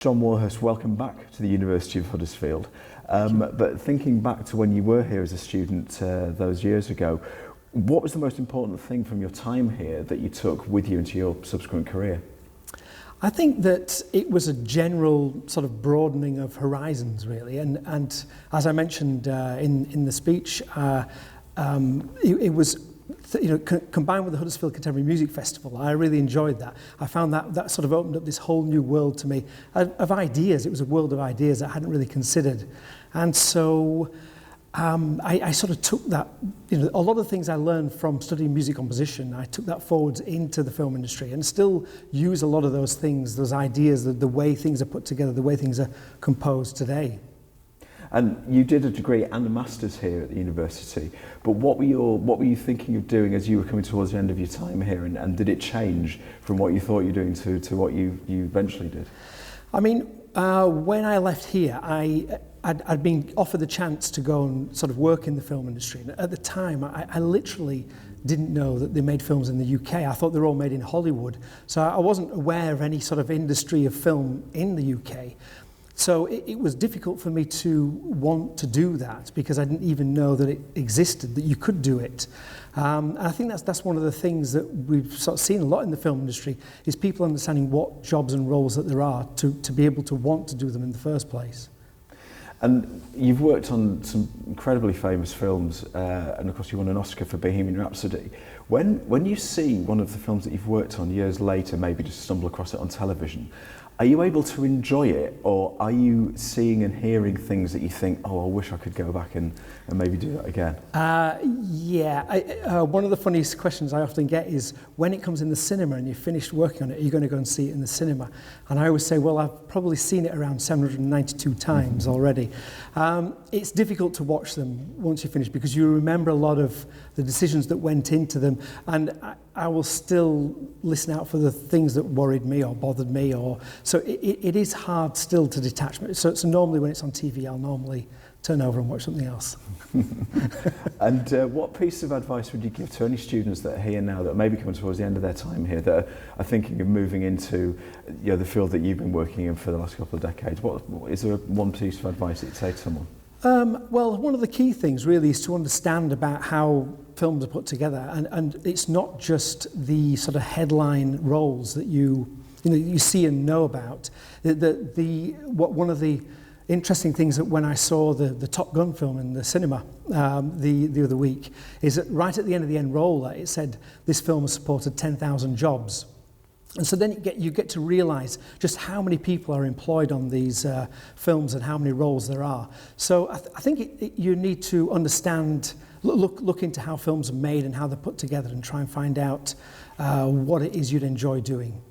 John Warhurst, welcome back to the University of Huddersfield. But thinking back to when you were here as a student those years ago, what was the most important thing from your time here that you took with you into your subsequent career? I think that it was a general sort of broadening of horizons, really. And as I mentioned in the speech, it was combined with the Huddersfield Contemporary Music Festival. I really enjoyed that. I found that sort of opened up this whole new world to me of ideas. It was a world of ideas that I hadn't really considered. And so I sort of took that, a lot of the things I learned from studying music composition, I took that forwards into the film industry and still use a lot of those things, those ideas, the way things are put together, the way things are composed today. And you did a degree and a master's here at the university, but what were you thinking of doing as you were coming towards the end of your time here, and did it change from what you thought you were doing to what you eventually did? I mean, when I left here, I'd been offered the chance to go and sort of work in the film industry. And at the time, I literally didn't know that they made films in the UK. I thought they were all made in Hollywood. So I wasn't aware of any sort of industry of film in the UK. So it was difficult for me to want to do that because I didn't even know that it existed, that you could do it. And I think that's one of the things that we've sort of seen a lot in the film industry is people understanding what jobs and roles that there are to be able to want to do them in the first place. And you've worked on some incredibly famous films, and of course you won an Oscar for Bohemian Rhapsody. When you see one of the films that you've worked on years later, maybe just stumble across it on television, are you able to enjoy it, or are you seeing and hearing things that you think, oh, I wish I could go back and maybe do that again? One of the funniest questions I often get is, when it comes in the cinema and you've finished working on it, are you going to go and see it in the cinema? And I always say, well, I've probably seen it around 792 times already. It's difficult to watch them once you finish because you remember a lot of the decisions that went into them, and I will still listen out for the things that worried me or bothered me, so it is hard still to detach me. So normally when it's on TV, I'll normally turn over and watch something else. And what piece of advice would you give to any students that are here now that are maybe coming towards the end of their time here that are thinking of moving into the field that you've been working in for the last couple of decades? What is there one piece of advice that you'd say to someone? Well, one of the key things really is to understand about how films are put together, and it's not just the sort of headline roles that you see and know about. One of the interesting things that when I saw the Top Gun film in the cinema the other week is that right at the end of the end roller, it said this film has supported 10,000 jobs. And so then you get to realise just how many people are employed on these films and how many roles there are. So I think you need to understand, look into how films are made and how they're put together and try and find out what it is you'd enjoy doing.